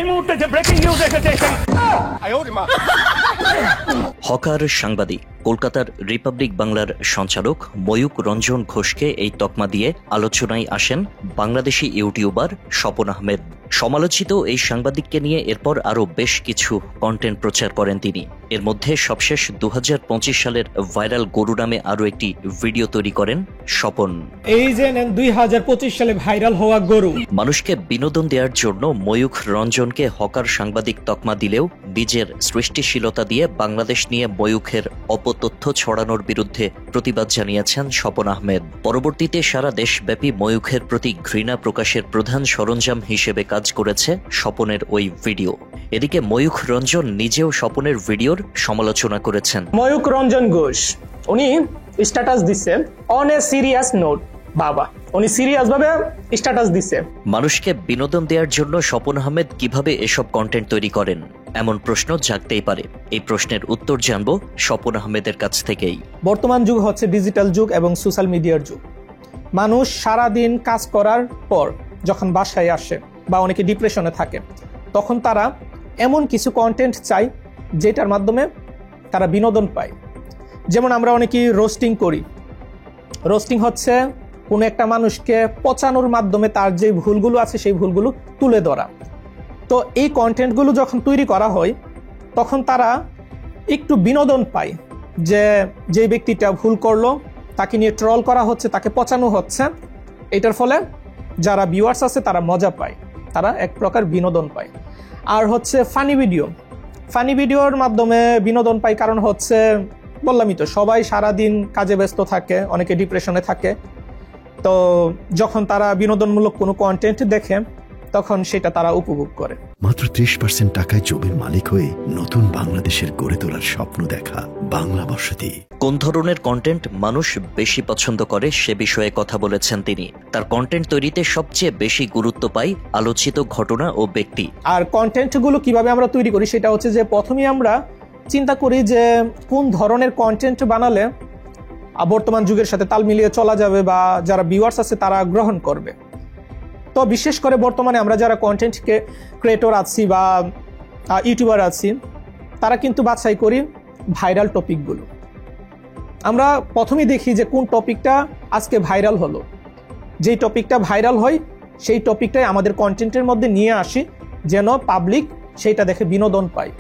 এই মুহূর্তে যে ব্রেকিং নিউজ এসেছে হকার সাংবাদিক কলকাতার রিপাবলিক বাংলার সঞ্চালক ময়ূক রঞ্জন ঘোষকে এই তকমা দিয়ে আলোচনায় আসেন বাংলাদেশি ইউটিউবার স্বপন আহমেদ। সমালোচিত এই সাংবাদিককে নিয়ে এরপর আরও বেশ কিছু কন্টেন্ট প্রচার করেন তিনি। এর মধ্যে সবশেষ 2025 সালের ভাইরাল গরু নামে আরও একটি ভিডিও তৈরি করেন স্বপন। এই যে 2025 সালে ভাইরাল হওয়া গরু। মানুষকে বিনোদন দেওয়ার জন্য ময়ূক রঞ্জনকে হকার সাংবাদিক তকমা দিলেও নিজের সৃষ্টিশীলতা দিয়ে বাংলাদেশ নিয়ে ময়ূখের অপতথ্য ছড়ানোর বিরুদ্ধে প্রতিবাদ জানিয়েছেন স্বপন আহমেদ। পরবর্তীতে সারা দেশব্যাপী ময়ূখের প্রতি ঘৃণা প্রকাশের প্রধান সরঞ্জাম হিসেবে কাজ করেছে স্বপনের ওই ভিডিও। এদিকে ময়ূক রঞ্জন নিজেও স্বপনের ভিডিওর সমালোচনা করেছেন। ময়ূক রঞ্জন ঘোষ উনি স্ট্যাটাস দিচ্ছে অন এ সিরিয়াস নোট। বাবা, উনি সিরিয়াস ভাবে স্ট্যাটাস দিচ্ছে। মানুষকে বিনোদন দেওয়ার জন্য স্বপন আহমেদ কিভাবে এসব কন্টেন্ট তৈরি করেন, এমন প্রশ্ন জাগতেই পারে। এই প্রশ্নের উত্তর জানবো স্বপন আহমেদের কাছ থেকেই। বর্তমান যুগ হচ্ছে ডিজিটাল যুগ এবং সোশ্যাল মিডিয়ার যুগ। মানুষ সারাদিন কাজ করার পর যখন বাসায় আসে বা অনেকে ডিপ্রেশনে থাকে, তখন তারা এমন কিছু কন্টেন্ট চায় যেটার মাধ্যমে তারা বিনোদন পায়। যেমন আমরা অনেকেই রোস্টিং করি। রোস্টিং হচ্ছে কোনো একটা মানুষকে পচানোর মাধ্যমে তার যে ভুলগুলো আছে সেই ভুলগুলো তুলে ধরা। তো এই কন্টেন্টগুলো যখন তৈরি করা হয় তখন তারা একটু বিনোদন পায় যে ব্যক্তিটা ভুল করলো তাকে নিয়ে ট্রল করা হচ্ছে, তাকে পচানো হচ্ছে। এটার ফলে যারা ভিউয়ার্স আছে তারা মজা পায়, তারা এক প্রকার বিনোদন পায়। আর হচ্ছে ফানি ভিডিওর মাধ্যমে বিনোদন পায়, কারণ হচ্ছে বললামই তো, সবাই সারাদিন কাজে ব্যস্ত থাকে, অনেকে ডিপ্রেশনে থাকে। তো যখন তারা বিনোদনমূলক কোনো কন্টেন্ট দেখে তখন সেটা তারা উপভোগ করে। মাত্র 30% টাকায় জমির মালিক হয়ে নতুন বাংলাদেশের গড়ে তোলার স্বপ্ন দেখা বাংলা বসতি। কোন ধরনের কন্টেন্ট মানুষ বেশি পছন্দ করে সে বিষয়ে কথা বলেছেন তিনি। তার কন্টেন্ট তৈরিতে সবচেয়ে বেশি গুরুত্ব পায় আলোচিত ঘটনা ও ব্যক্তি। আর কন্টেন্টগুলো কিভাবে আমরা তৈরি করি সেটা হচ্ছে যে প্রথমেই আমরা চিন্তা করি যে কোন ধরনের কন্টেন্ট বানালে বর্তমান যুগের সাথে তাল মিলিয়ে চলা যাবে বা যারা ভিউয়ার্স আছে তারা গ্রহণ করবে। তো বিশেষ করে বর্তমানে আমরা যারা কন্টেন্ট ক্রিয়েটর আছি বা ইউটিউবার আছি, তারা কিন্তু বাছাই করি ভাইরাল টপিকগুলো। আমরা প্রথমেই দেখি যে কোন টপিকটা আজকে ভাইরাল হলো। যেই টপিকটা ভাইরাল হয় সেই টপিকটাই আমাদের কন্টেন্টের মধ্যে নিয়ে আসি, যেন পাবলিক সেইটা দেখে বিনোদন পায়।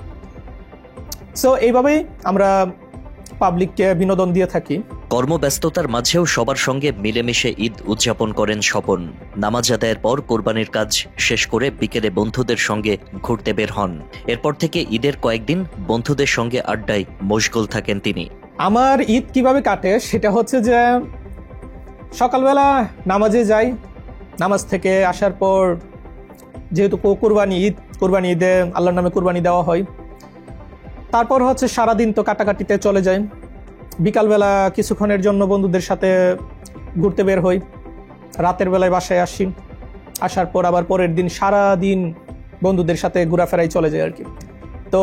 সো এইভাবেই আমরা পাবলিককে বিনোদন দিয়ে থাকি। কর্মব্যস্ততার মাঝেও সবার সঙ্গে মিলেমিশে ঈদ উদযাপন করেন স্বপন। নামাজ আদায়ের পর কোরবানির কাজ শেষ করে বিকেলে বন্ধুদের সঙ্গে ঘুরতে বের হন। এরপর থেকে ঈদের কয়েকদিন বন্ধুদের সঙ্গে আড্ডায় মশগুল থাকেন তিনি। আমার ঈদ কিভাবে কাটে সেটা হচ্ছে যে সকালবেলা নামাজে যাই, নামাজ থেকে আসার পর যেহেতু কোরবানি ঈদে আল্লাহর নামে কোরবানি দেওয়া হয়, তারপর হচ্ছে সারাদিন তো কাটাকাটিতে চলে যায়। বিকালবেলা কিছুক্ষণের জন্য বন্ধুদের সাথে ঘুরতে বের হই, রাতের বেলায় বাসায় আসি, আসার পর আবার পরের দিন সারাদিন বন্ধুদের সাথে ঘোরাফেরাই চলে যায় আর কি। তো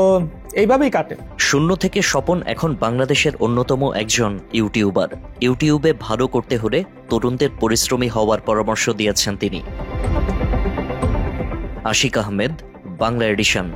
এইভাবেই কাটে। শূন্য থেকে স্বপন এখন বাংলাদেশের অন্যতম একজন ইউটিউবার। ইউটিউবে ভালো করতে হলে তরুণদের পরিশ্রমী হওয়ার পরামর্শ দিয়েছেন তিনি। আশিক আহমেদ, বাংলা এডিশন।